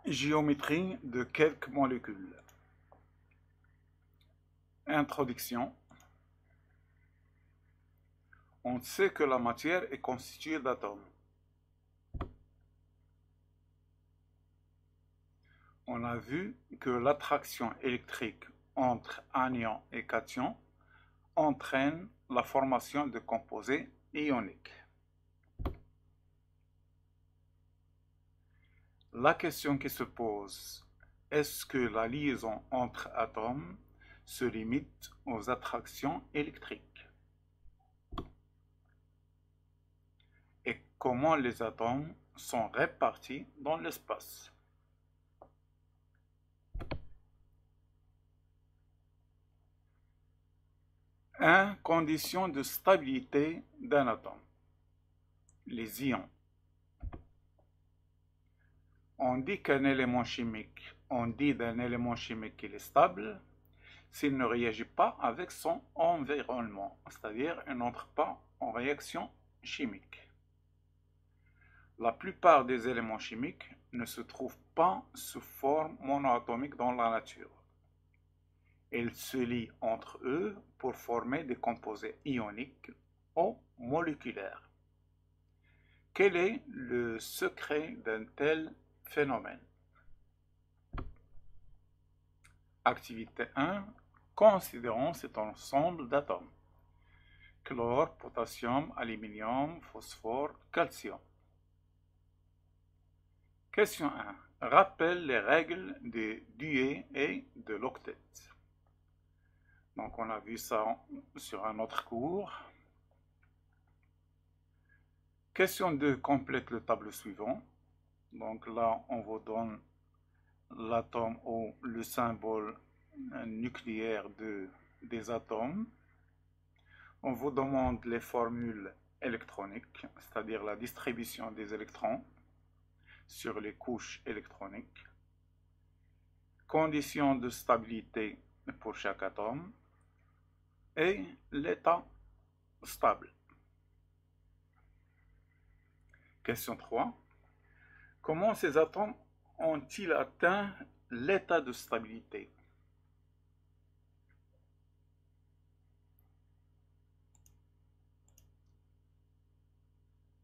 Géométrie de quelques molécules. Introduction. On sait que la matière est constituée d'atomes. On a vu que l'attraction électrique entre anions et cations entraîne la formation de composés ioniques. La question qui se pose, est-ce que la liaison entre atomes se limite aux attractions électriques? Et comment les atomes sont répartis dans l'espace? Conditions de stabilité d'un atome. Les ions. On dit d'un élément chimique qu'il est stable s'il ne réagit pas avec son environnement, c'est-à-dire il n'entre pas en réaction chimique. La plupart des éléments chimiques ne se trouvent pas sous forme monoatomique dans la nature. Ils se lient entre eux pour former des composés ioniques ou moléculaires. Quel est le secret d'un tel phénomène? Activité 1. Considérons cet ensemble d'atomes. Chlore, potassium, aluminium, phosphore, calcium. Question 1. Rappelle les règles des duets et de l'octet. Donc on a vu ça sur un autre cours. Question 2. Complète le tableau suivant. Donc là, on vous donne l'atome ou le symbole nucléaire des atomes. On vous demande les formules électroniques, c'est-à-dire la distribution des électrons sur les couches électroniques. Conditions de stabilité pour chaque atome et l'état stable. Question 3. Comment ces atomes ont-ils atteint l'état de stabilité?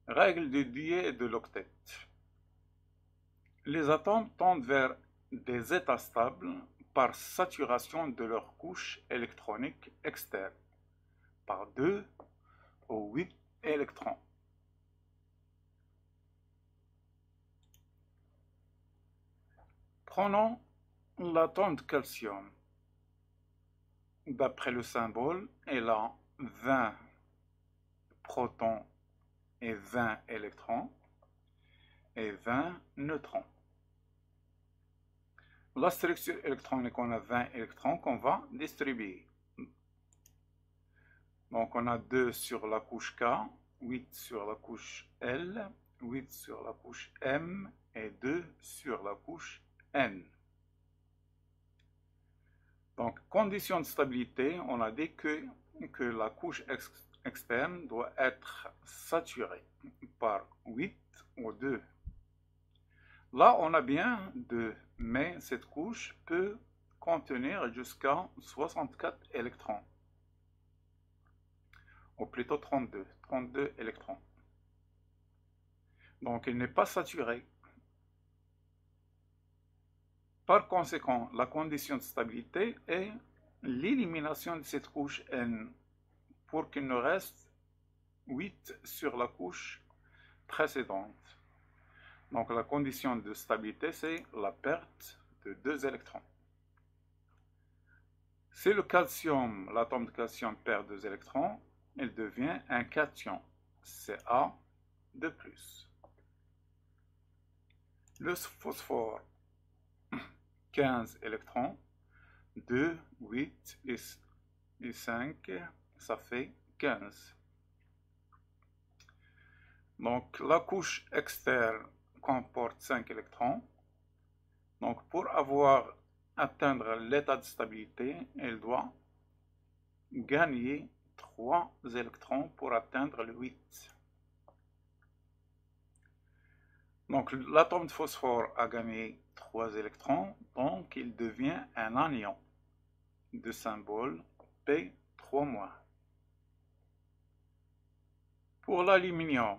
Règle du duet et de l'octet. Les atomes tendent vers des états stables par saturation de leur couche électronique externe par 2 ou 8 électrons. Prenons l'atome de calcium. D'après le symbole, il a 20 protons et 20 électrons et 20 neutrons. La structure électronique, on a 20 électrons qu'on va distribuer. Donc on a 2 sur la couche K, 8 sur la couche L, 8 sur la couche M et 2 sur la couche N. Donc, condition de stabilité, on a dit que la couche externe doit être saturée par 8 ou 2. Là, on a bien 2, mais cette couche peut contenir jusqu'à 64 électrons, ou plutôt 32 électrons. Donc, il n'est pas saturé. Par conséquent, la condition de stabilité est l'élimination de cette couche N pour qu'il ne reste 8 sur la couche précédente. Donc la condition de stabilité, c'est la perte de 2 électrons. Si le calcium, l'atome de calcium perd 2 électrons, il devient un cation, Ca de plus. Le phosphore, 15 électrons, 2, 8 et 5, ça fait 15. Donc la couche externe comporte 5 électrons. Donc pour atteindre l'état de stabilité, elle doit gagner 3 électrons pour atteindre le 8. Donc l'atome de phosphore a gagné 3 électrons, donc il devient un anion de symbole P3-. Pour l'aluminium,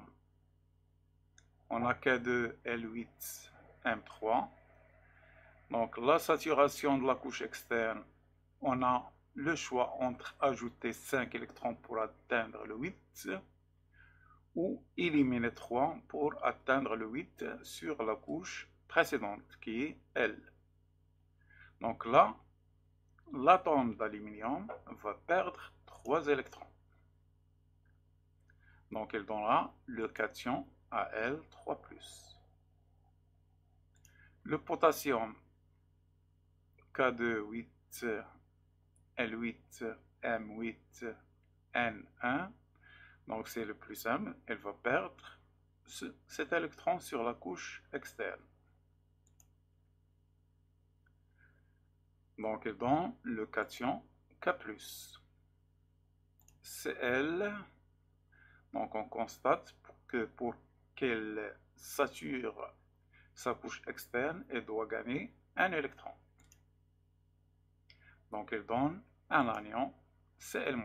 on a K2L8M3. Donc la saturation de la couche externe, on a le choix entre ajouter 5 électrons pour atteindre le 8 ou éliminer 3 pour atteindre le 8 sur la couche précédente qui est L. Donc là, l'atome d'aluminium va perdre 3 électrons. Donc il donnera le cation Al3+. Le potassium K2L8M8N1, donc c'est le plus simple, elle va perdre cet électron sur la couche externe. Donc elle donne le cation K+. Cl, donc on constate que pour qu'elle sature sa couche externe, elle doit gagner un électron. Donc elle donne un anion Cl-.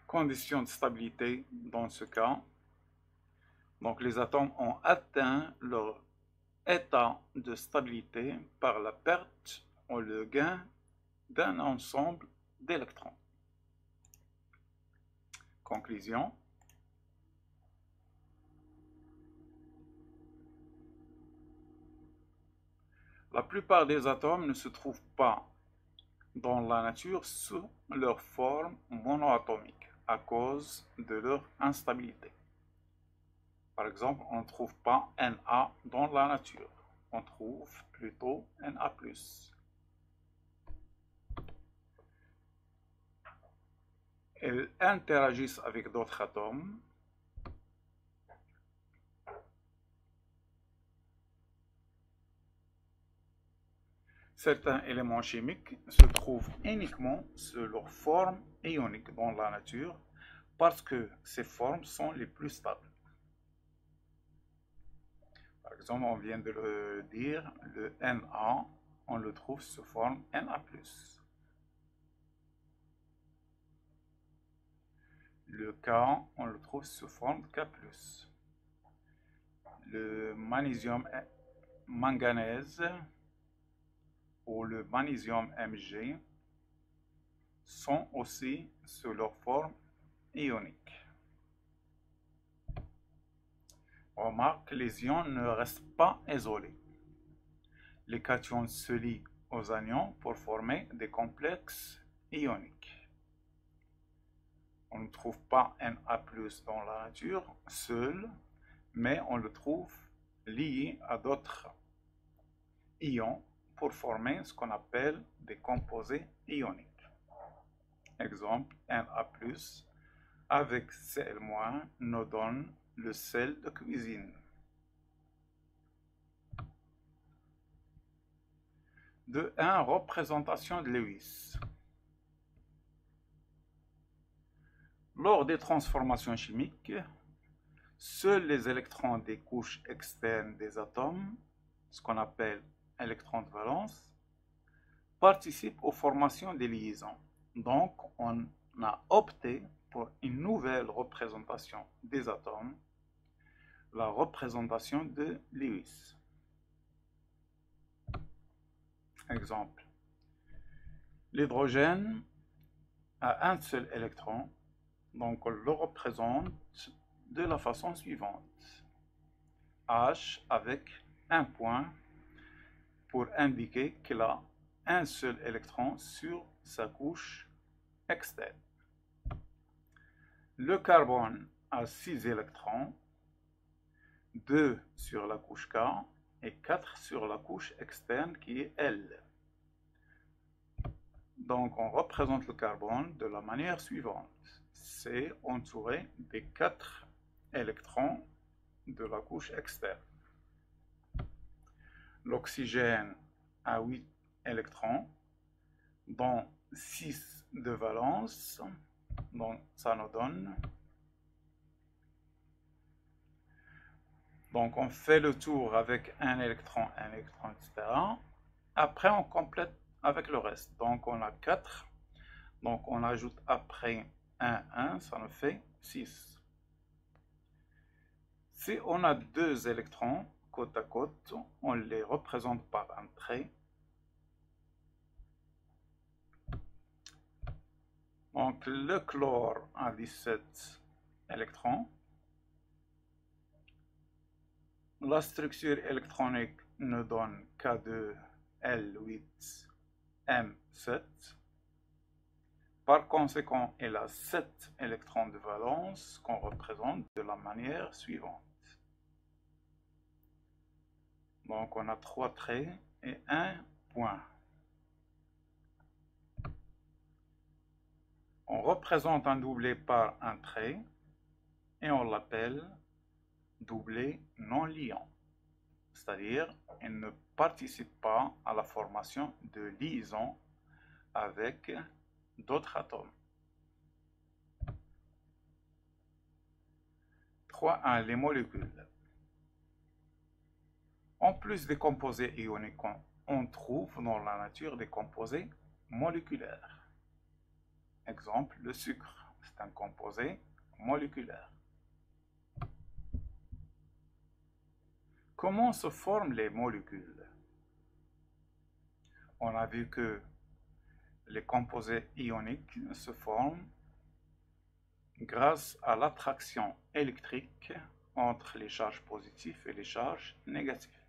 Condition de stabilité dans ce cas. Donc les atomes ont atteint leur état de stabilité par la perte ou le gain d'un ensemble d'électrons. Conclusion. La plupart des atomes ne se trouvent pas dans la nature sous leur forme monoatomique à cause de leur instabilité. Par exemple, on ne trouve pas Na dans la nature, on trouve plutôt Na+. Elles interagissent avec d'autres atomes. Certains éléments chimiques se trouvent uniquement sous leur forme ionique dans la nature parce que ces formes sont les plus stables. Par exemple, on vient de le dire, le Na, on le trouve sous forme Na+. Le K, on le trouve sous forme K+. Le magnésium manganèse ou le magnésium Mg sont aussi sous leur forme ionique. Remarque que les ions ne restent pas isolés. Les cations se lient aux anions pour former des complexes ioniques. On ne trouve pas Na+ dans la nature seul, mais on le trouve lié à d'autres ions pour former ce qu'on appelle des composés ioniques. Exemple, Na+ avec Cl- nous donne le sel de cuisine. De 1. Représentation de Lewis. Lors des transformations chimiques, seuls les électrons des couches externes des atomes, ce qu'on appelle électrons de valence, participent aux formations des liaisons. Donc, on a opté pour une nouvelle représentation des atomes, la représentation de Lewis. Exemple, l'hydrogène a un seul électron, donc on le représente de la façon suivante. H avec un point pour indiquer qu'il a un seul électron sur sa couche externe. Le carbone a 6 électrons, 2 sur la couche K et 4 sur la couche externe qui est L. Donc on représente le carbone de la manière suivante. C'est entouré des 4 électrons de la couche externe. L'oxygène a 8 électrons, dont 6 de valence, donc ça nous donne Donc on fait le tour avec un électron, etc. Après on complète avec le reste. Donc on a 4. Donc on ajoute après 1, ça nous fait 6. Si on a 2 électrons côte à côte, on les représente par un trait. Donc le chlore a 17 électrons. La structure électronique nous donne K2L8M7. Par conséquent, elle a 7 électrons de valence qu'on représente de la manière suivante. Donc on a 3 traits et un point. On représente un doublé par un trait et on l'appelle doublé non liant. C'est-à-dire, il ne participe pas à la formation de liaison avec d'autres atomes. 3.1. Les molécules. En plus des composés ioniques, on trouve dans la nature des composés moléculaires. Exemple, le sucre, c'est un composé moléculaire. Comment se forment les molécules? On a vu que les composés ioniques se forment grâce à l'attraction électrique entre les charges positives et les charges négatives.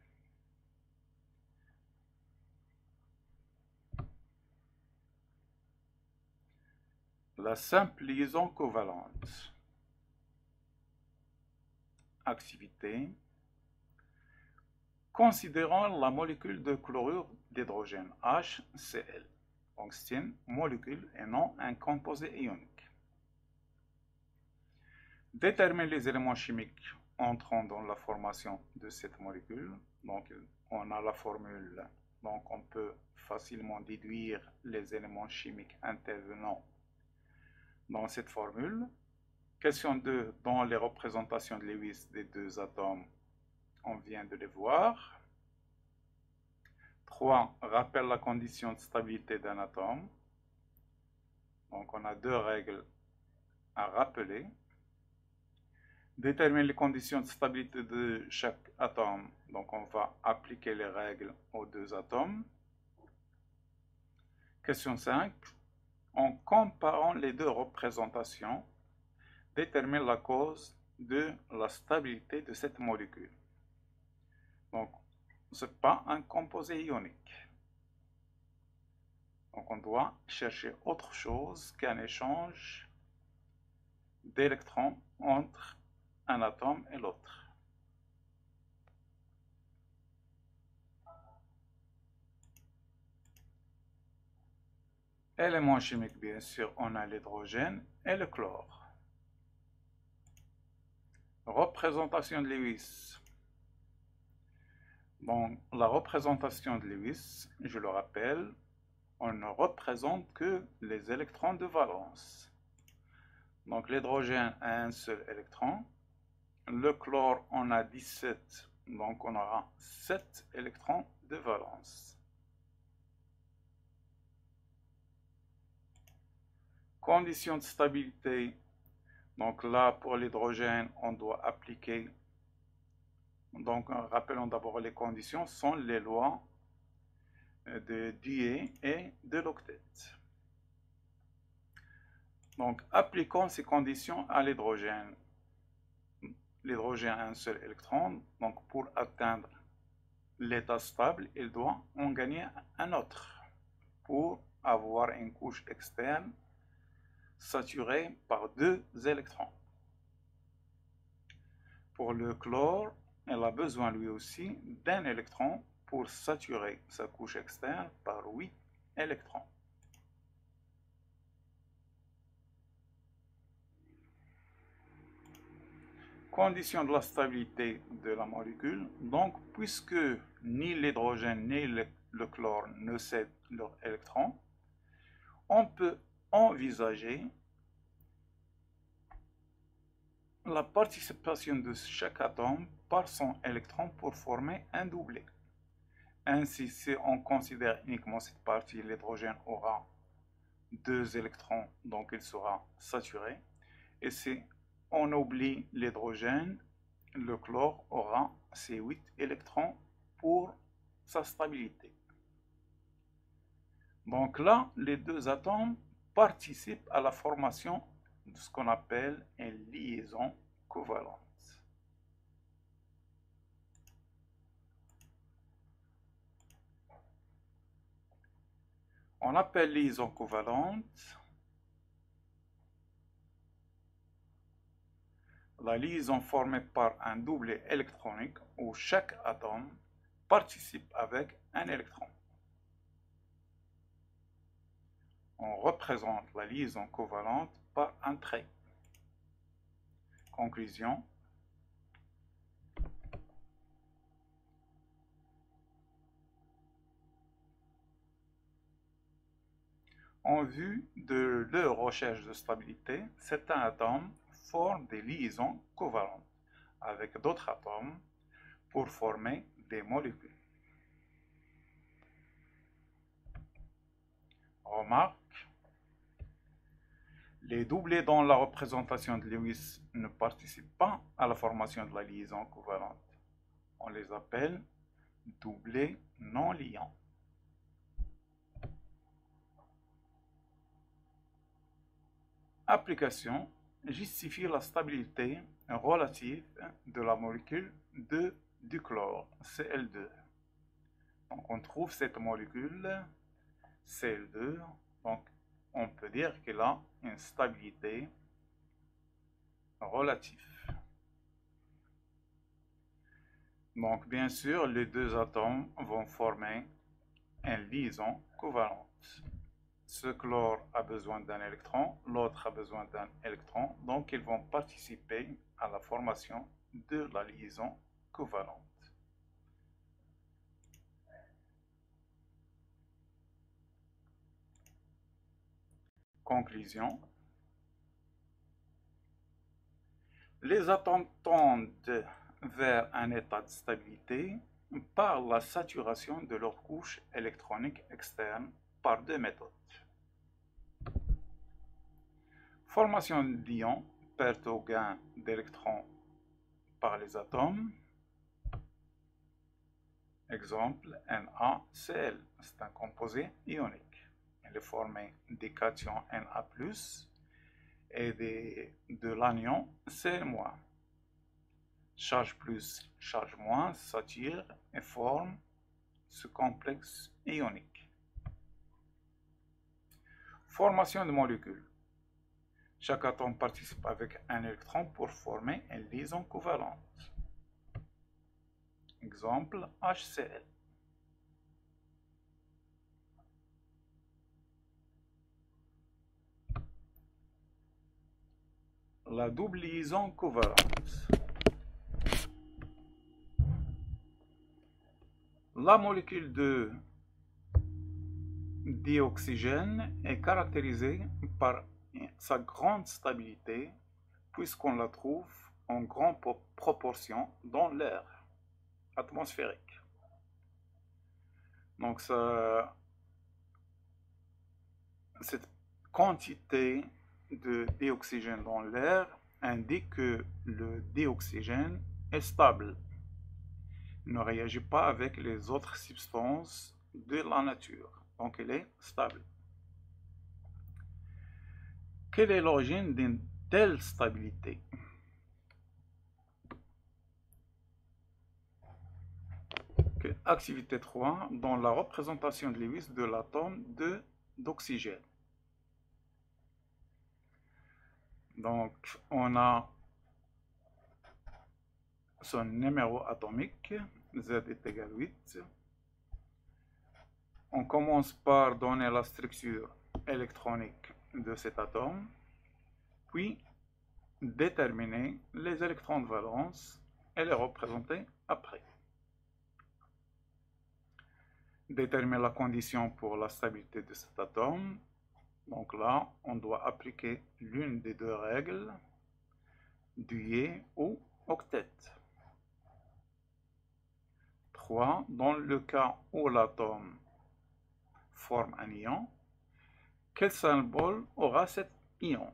La simple liaison covalente. Activité. Considérons la molécule de chlorure d'hydrogène, HCl. Donc c'est une molécule et non un composé ionique. Détermine les éléments chimiques entrant dans la formation de cette molécule. Donc on a la formule, donc on peut facilement déduire les éléments chimiques intervenant dans cette formule. Question 2, dans les représentations de Lewis des 2 atomes, on vient de les voir. 3, rappelle la condition de stabilité d'un atome. Donc on a 2 règles à rappeler. Détermine les conditions de stabilité de chaque atome. Donc on va appliquer les règles aux 2 atomes. Question 5. En comparant les 2 représentations, détermine la cause de la stabilité de cette molécule. Donc, ce n'est pas un composé ionique. Donc, on doit chercher autre chose qu'un échange d'électrons entre un atome et l'autre. Éléments chimiques, bien sûr, on a l'hydrogène et le chlore. Représentation de Lewis. Donc, la représentation de Lewis, je le rappelle, on ne représente que les électrons de valence. Donc, l'hydrogène a un seul électron. Le chlore, on a 17, donc on aura 7 électrons de valence. Conditions de stabilité. Donc là, pour l'hydrogène, on doit appliquer. Donc, rappelons d'abord les conditions, sont les lois de Dewey et de l'octet. Donc, appliquons ces conditions à l'hydrogène. L'hydrogène a un seul électron, donc pour atteindre l'état stable, il doit en gagner un autre pour avoir une couche externe saturée par 2 électrons. Pour le chlore, il a besoin lui aussi d'un électron pour saturer sa couche externe par 8 électrons. Condition de la stabilité de la molécule. Donc, puisque ni l'hydrogène ni le chlore ne cèdent leurs électrons, on peut envisager la participation de chaque atome par son électron pour former un doublet. Ainsi, si on considère uniquement cette partie, l'hydrogène aura 2 électrons, donc il sera saturé. Et si on oublie l'hydrogène, le chlore aura ses 8 électrons pour sa stabilité. Donc là, les 2 atomes participent à la formation de ce qu'on appelle une liaison covalente. On appelle liaison covalente la liaison formée par un doublet électronique où chaque atome participe avec un électron. On représente la liaison covalente par un trait. Conclusion. En vue de leur recherche de stabilité, certains atomes forment des liaisons covalentes avec d'autres atomes pour former des molécules. Remarque. Les doublets dont la représentation de Lewis ne participe pas à la formation de la liaison covalente. On les appelle doublets non liants. Application justifie la stabilité relative de la molécule du chlore, Cl2. Donc on trouve cette molécule Cl2, donc on peut dire qu'elle a une stabilité relative. Donc bien sûr, les 2 atomes vont former une liaison covalente. Ce chlore a besoin d'un électron, l'autre a besoin d'un électron, donc ils vont participer à la formation de la liaison covalente. Conclusion. Les atomes tendent vers un état de stabilité par la saturation de leur couche électronique externe par 2 méthodes. Formation d'ions, perte ou gain d'électrons par les atomes. Exemple, NaCl, c'est un composé ionique. Il est formé des cations Na+, et de l'anion Cl-. Charge plus, charge moins s'attirent et forment ce complexe ionique. Formation de molécules. Chaque atome participe avec un électron pour former une liaison covalente. Exemple, HCl. La double liaison covalente. La molécule de dioxygène est caractérisée par sa grande stabilité puisqu'on la trouve en grande proportion dans l'air atmosphérique. Donc cette quantité de dioxygène dans l'air indique que le dioxygène est stable. Il ne réagit pas avec les autres substances de la nature. Donc il est stable. Quelle est l'origine d'une telle stabilité? Activité 3, dans la représentation de Lewis de l'atome d'oxygène. Donc, on a son numéro atomique, Z est égal à 8. On commence par donner la structure électronique de cet atome, puis déterminer les électrons de valence et les représenter après. Déterminer la condition pour la stabilité de cet atome. Donc là, on doit appliquer l'une des 2 règles. duyer ou octet. 3. Dans le cas où l'atome forme un ion, quel symbole aura cet ion?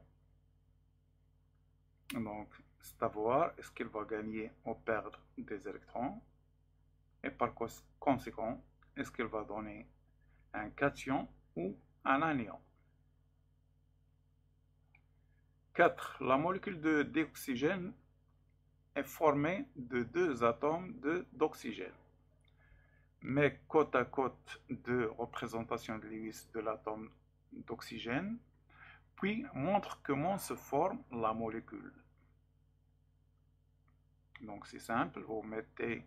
Donc, c'est à voir, est-ce qu'il va gagner ou perdre des électrons? Et par conséquent, est-ce qu'il va donner un cation ou un anion? 4. La molécule de dioxygène est formée de deux atomes d'oxygène. Mais côte à côte deux représentations de Lewis de l'atome d'oxygène, puis montre comment se forme la molécule. Donc c'est simple, vous mettez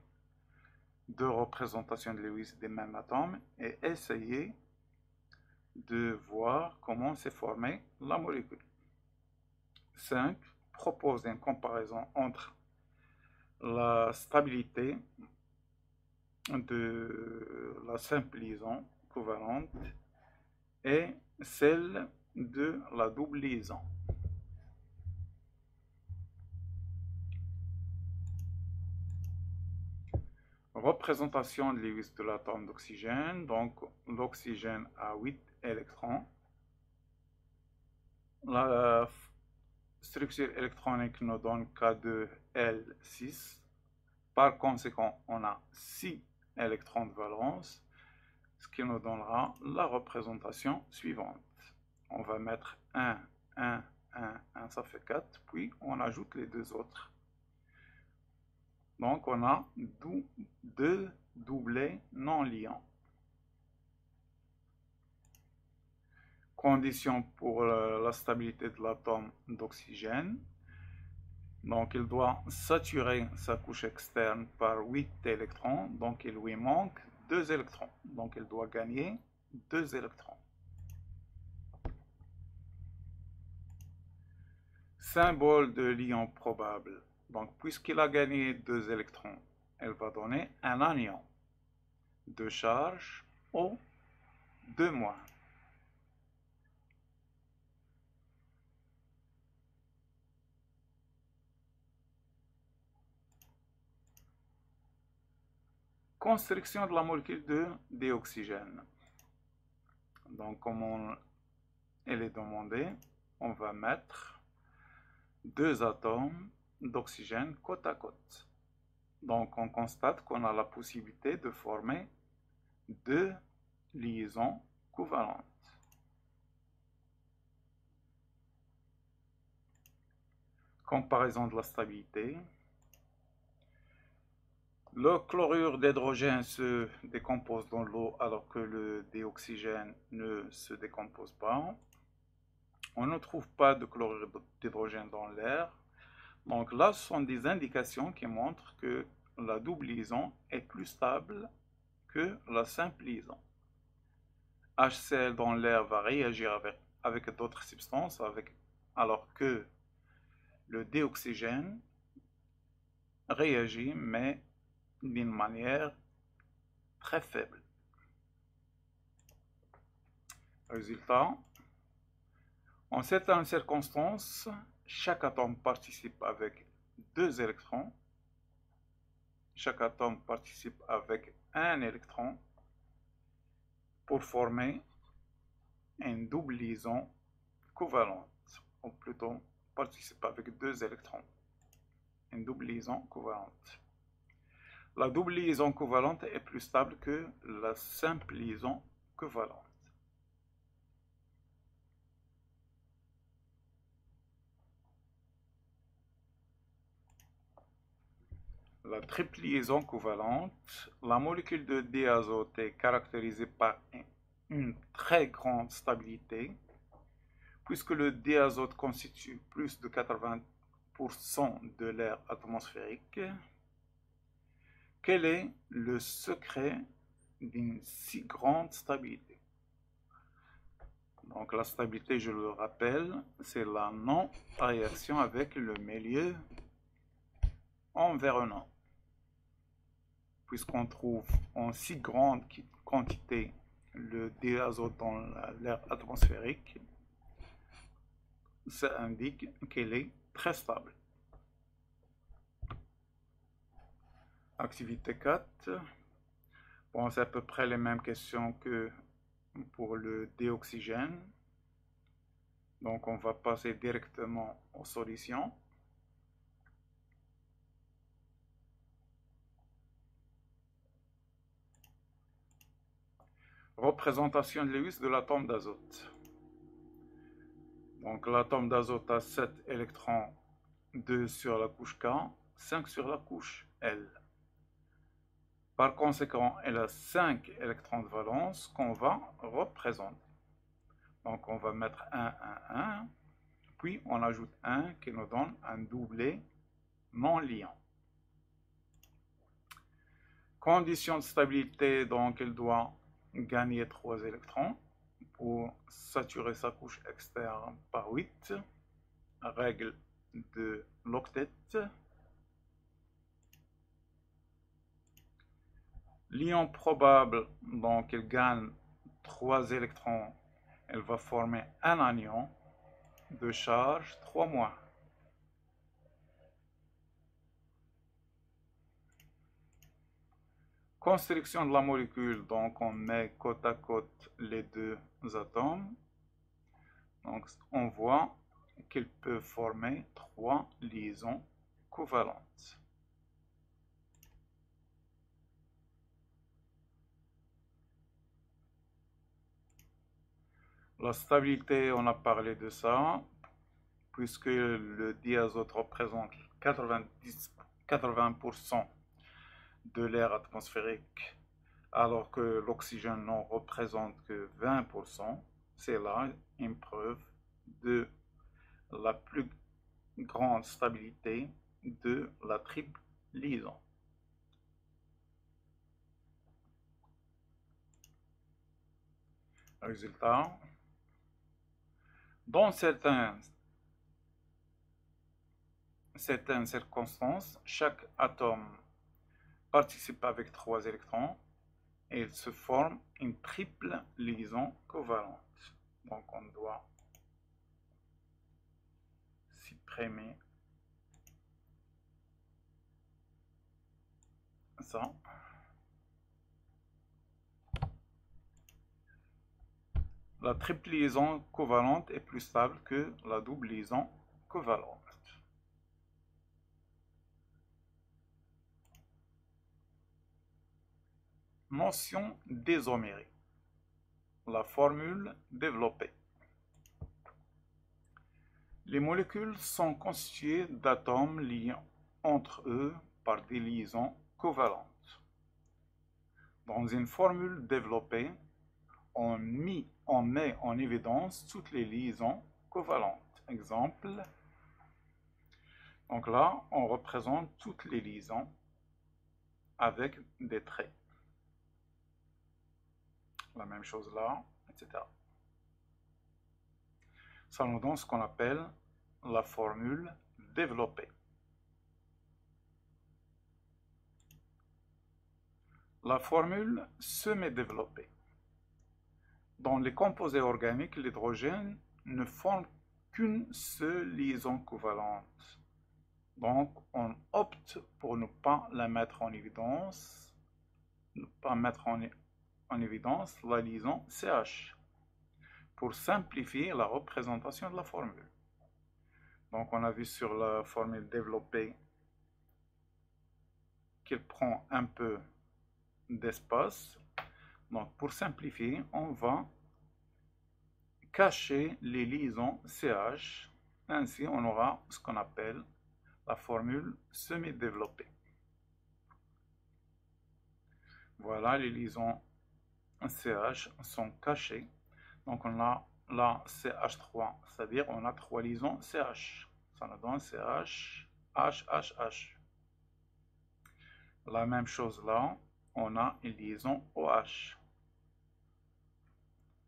deux représentations de Lewis des mêmes atomes et essayez de voir comment s'est formée la molécule. 5. Propose une comparaison entre la stabilité de la simple liaison covalente et celle de la double liaison. Représentation de Lewis de l'atome d'oxygène. Donc l'oxygène a 8 électrons. La structure électronique nous donne K2L6. Par conséquent, on a 6 électrons de valence, ce qui nous donnera la représentation suivante. On va mettre 1, 1, 1, 1, ça fait 4, puis on ajoute les deux autres. Donc on a deux doublés non liants. Condition pour la stabilité de l'atome d'oxygène. Donc il doit saturer sa couche externe par 8 électrons, donc il lui manque 2 électrons. Donc il doit gagner 2 électrons. Symbole de l'ion probable. Donc puisqu'il a gagné 2 électrons, elle va donner un anion de charge O 2-. Construction de la molécule de dioxygène. Donc comme elle est demandée, on va mettre deux atomes d'oxygène côte à côte. Donc on constate qu'on a la possibilité de former deux liaisons covalentes. Comparaison de la stabilité. Le chlorure d'hydrogène se décompose dans l'eau alors que le dioxygène ne se décompose pas. On ne trouve pas de chlorure d'hydrogène dans l'air. Donc là, ce sont des indications qui montrent que la double liaison est plus stable que la simple liaison. HCl dans l'air va réagir avec d'autres substances, alors que le dioxygène réagit, mais d'une manière très faible. Résultat, en certaines circonstances, chaque atome participe avec 2 électrons. Chaque atome participe avec 1 électron pour former une double liaison covalente, ou plutôt participe avec 2 électrons. Une double liaison covalente. La double liaison covalente est plus stable que la simple liaison covalente. La triple liaison covalente, la molécule de diazote est caractérisée par une très grande stabilité, puisque le diazote constitue plus de 80% de l'air atmosphérique. Quel est le secret d'une si grande stabilité? Donc la stabilité, je le rappelle, c'est la non-réaction avec le milieu environnant. Puisqu'on trouve en si grande quantité le diazote dans l'air atmosphérique, ça indique qu'elle est très stable. Activité 4. Bon, c'est à peu près les mêmes questions que pour le dioxygène. Donc on va passer directement aux solutions. Représentation de Lewis de l'atome d'azote. Donc l'atome d'azote a 7 électrons, 2 sur la couche K, 5 sur la couche L. Par conséquent, elle a 5 électrons de valence qu'on va représenter. Donc on va mettre 1, 1, 1, puis on ajoute 1 qui nous donne un doublet non liant. Condition de stabilité, donc elle doit gagner 3 électrons pour saturer sa couche externe par 8. Règle de l'octet. L'ion probable, donc elle gagne 3 électrons, elle va former un anion de charge 3-. Construction de la molécule, donc on met côte à côte les deux atomes. Donc on voit qu'il peut former 3 liaisons covalentes. La stabilité, on a parlé de ça, puisque le diazote représente 80% de l'air atmosphérique, alors que l'oxygène n'en représente que 20%. C'est là une preuve de la plus grande stabilité de la triple liaison. Résultat, dans certaines circonstances, chaque atome participe avec 3 électrons et il se forme une triple liaison covalente. Donc on doit supprimer ça. La triple liaison covalente est plus stable que la double liaison covalente. Notion d'isomérie. La formule développée. Les molécules sont constituées d'atomes liés entre eux par des liaisons covalentes. Dans une formule développée, on met en évidence toutes les liaisons covalentes. Exemple, donc là, on représente toutes les liaisons avec des traits. La même chose là, etc. Ça nous donne ce qu'on appelle la formule développée. La formule semi-développée. Dans les composés organiques, l'hydrogène ne forme qu'une seule liaison covalente. Donc, on opte pour ne pas la mettre en évidence, en évidence la liaison CH, pour simplifier la représentation de la formule. Donc, on a vu sur la formule développée qu'elle prend un peu d'espace. Donc, pour simplifier, on va cacher les liaisons CH. Ainsi, on aura ce qu'on appelle la formule semi-développée. Voilà, les liaisons CH sont cachées. Donc, on a là CH3, c'est-à-dire on a 3 liaisons CH. Ça nous donne CH, HHH. La même chose là, on a une liaison OH.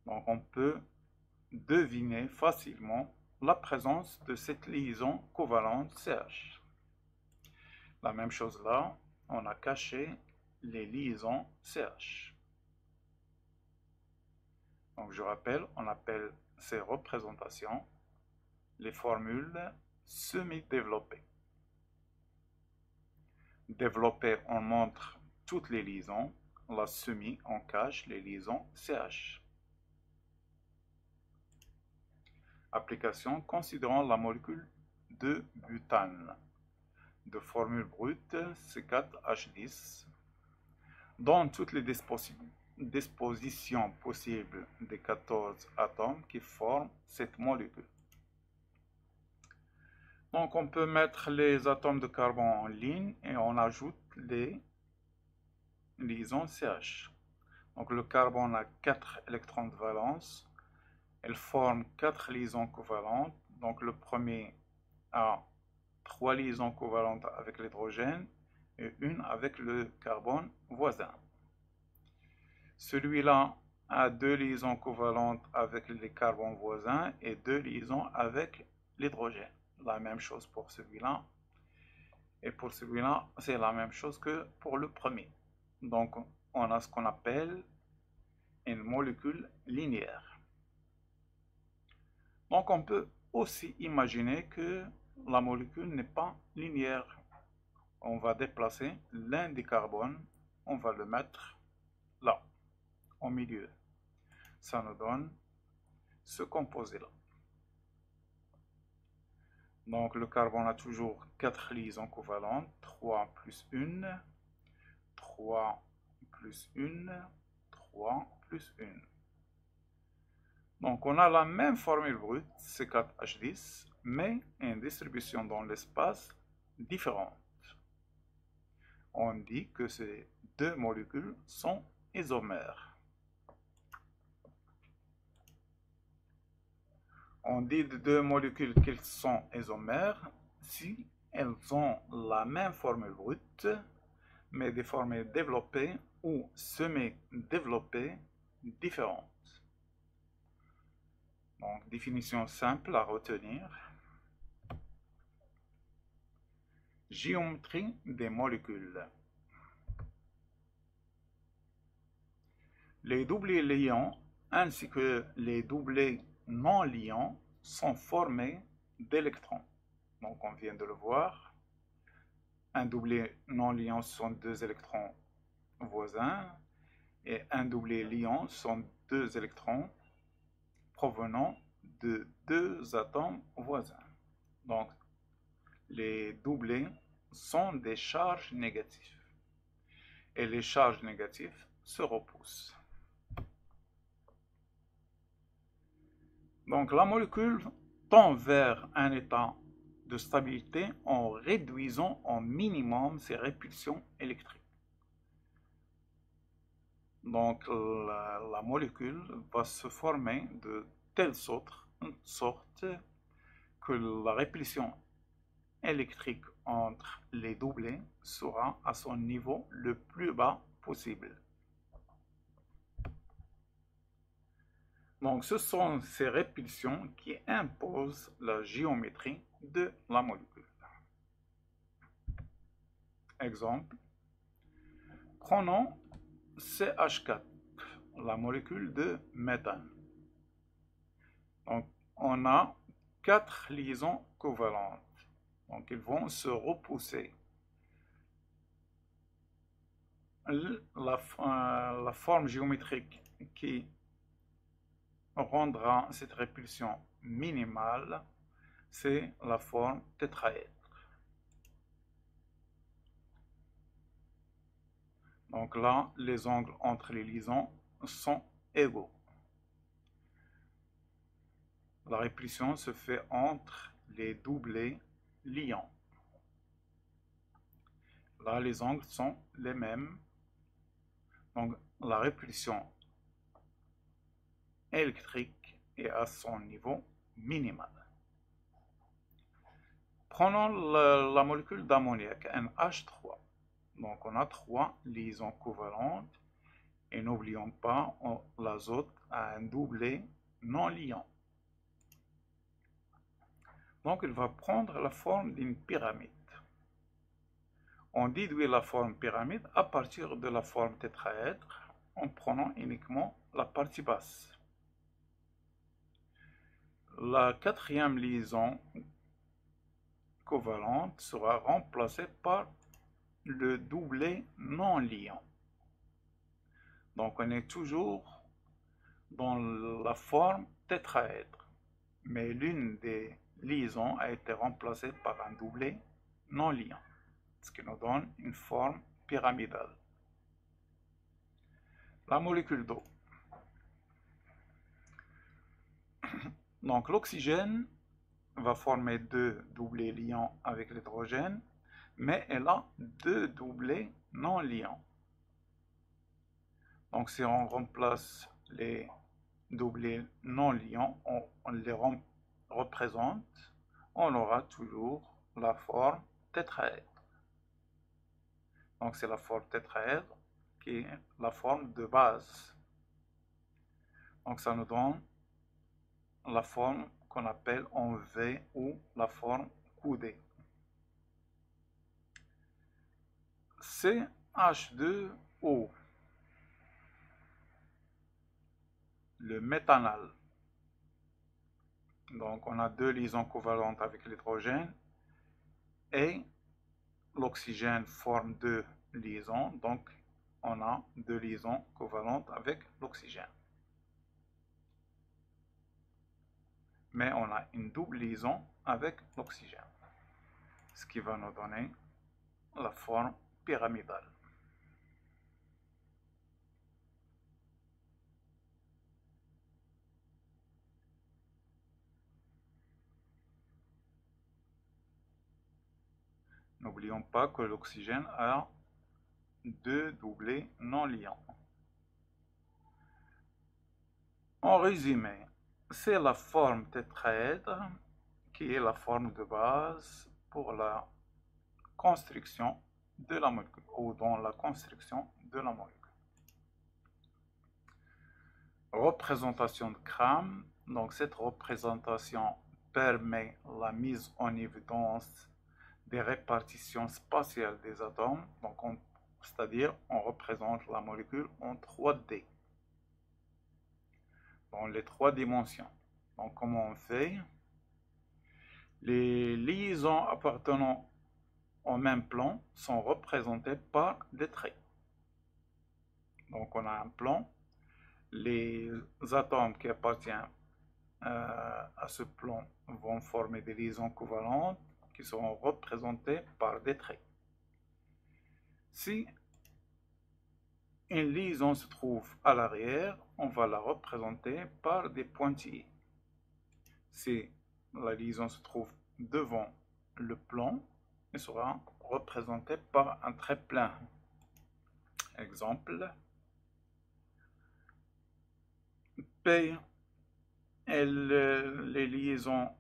Donc, on peut deviner facilement la présence de cette liaison covalente CH. La même chose là, on a caché les liaisons CH. Donc je rappelle, on appelle ces représentations les formules semi-développées. Développé, on montre toutes les liaisons. La semi, on cache les liaisons CH. Application considérant la molécule de butane. De formule brute C4H10. Dans toutes les dispositions possibles des 14 atomes qui forment cette molécule. Donc on peut mettre les atomes de carbone en ligne et on ajoute les liaisons CH. Donc le carbone a 4 électrons de valence. Elle forme 4 liaisons covalentes. Donc le premier a 3 liaisons covalentes avec l'hydrogène et une avec le carbone voisin. Celui-là a 2 liaisons covalentes avec les carbones voisins et 2 liaisons avec l'hydrogène. La même chose pour celui-là. Et pour celui-là, c'est la même chose que pour le premier. Donc, on a ce qu'on appelle une molécule linéaire. Donc, on peut aussi imaginer que la molécule n'est pas linéaire. On va déplacer l'un des carbones, on va le mettre là, au milieu. Ça nous donne ce composé-là. Donc le carbone a toujours 4 liaisons covalentes, 3 plus 1, 3 plus 1, 3 plus 1. Donc on a la même formule brute, C4H10, mais une distribution dans l'espace différente. On dit que ces deux molécules sont isomères. On dit de deux molécules qu'elles sont isomères si elles ont la même formule brute, mais des formules développées ou semi-développées différentes. Donc, définition simple à retenir. Géométrie des molécules. Les doublés liants ainsi que les doublés non liants sont formés d'électrons. Donc on vient de le voir. Un doublé non liant sont 2 électrons voisins et un doublé liant sont 2 électrons provenant de 2 atomes voisins. Donc les doublés sont des charges négatives et les charges négatives se repoussent. Donc la molécule tend vers un état de stabilité en réduisant au minimum ses répulsions électriques. Donc la molécule va se former de telle sorte que la répulsion électrique entre les doublés sera à son niveau le plus bas possible. Donc ce sont ces répulsions qui imposent la géométrie de la molécule. Exemple, prenons CH4, la molécule de méthane. Donc on a 4 liaisons covalentes. Donc ils vont se repousser. La forme géométrique qui rendra cette répulsion minimale, c'est la forme tétraèdre. Donc là, les angles entre les liaisons sont égaux. La répulsion se fait entre les doublés liants. Là, les angles sont les mêmes. Donc la répulsion électrique est à son niveau minimal. Prenons la molécule d'ammoniac, NH3. Donc on a 3 liaisons covalentes et n'oublions pas, l'azote a un doublé non liant. Donc il va prendre la forme d'une pyramide. On déduit la forme pyramide à partir de la forme tétraèdre en prenant uniquement la partie basse. La quatrième liaison covalente sera remplacée par le doublet non liant. Donc on est toujours dans la forme tétraèdre, mais l'une des liaisons a été remplacée par un doublet non liant, ce qui nous donne une forme pyramidale. La molécule d'eau. Donc l'oxygène va former deux doublets liants avec l'hydrogène, mais elle a deux doublets non liants. Donc si on remplace les doublets non liants, on les représente, on aura toujours la forme tétraèdre. Donc c'est la forme tétraèdre qui est la forme de base. Donc ça nous donne la forme qu'on appelle en V ou la forme coudée. CH2O, le méthanal. Donc on a deux liaisons covalentes avec l'hydrogène et l'oxygène forme deux liaisons, donc on a deux liaisons covalentes avec l'oxygène. Mais on a une double liaison avec l'oxygène, ce qui va nous donner la forme pyramidale. N'oublions pas que l'oxygène a deux doublets non liants. En résumé, c'est la forme tétraèdre qui est la forme de base pour la construction de la molécule, ou dans la construction de la molécule. Représentation de Cram. Donc cette représentation permet la mise en évidence des répartitions spatiales des atomes, donc c'est-à-dire on représente la molécule en 3D, dans les trois dimensions. Donc comment on fait? Les liaisons appartenant au même plan sont représentées par des traits. Donc on a un plan, les atomes qui appartiennent à ce plan vont former des liaisons covalentes qui seront représentées par des traits. Si une liaison se trouve à l'arrière, on va la représenter par des pointillés. Si la liaison se trouve devant le plan, elle sera représentée par un trait plein. Exemple, P et les liaisons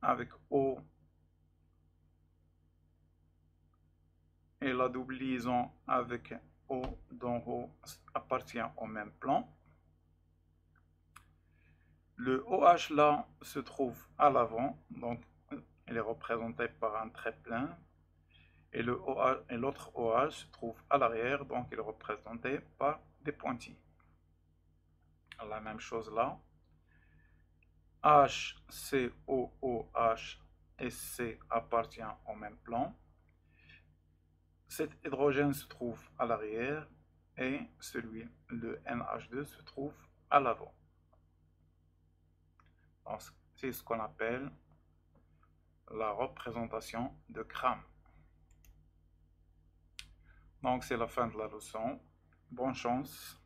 avec O et la double liaison avec O dont O appartient au même plan. Le OH là se trouve à l'avant, donc il est représenté par un trait plein, et l'autre OH se trouve à l'arrière, donc il est représenté par des pointillés. La même chose là. H, C, O, OH et C appartient au même plan. Cet hydrogène se trouve à l'arrière et le NH2 se trouve à l'avant. C'est ce qu'on appelle la représentation de Cram. Donc c'est la fin de la leçon. Bonne chance.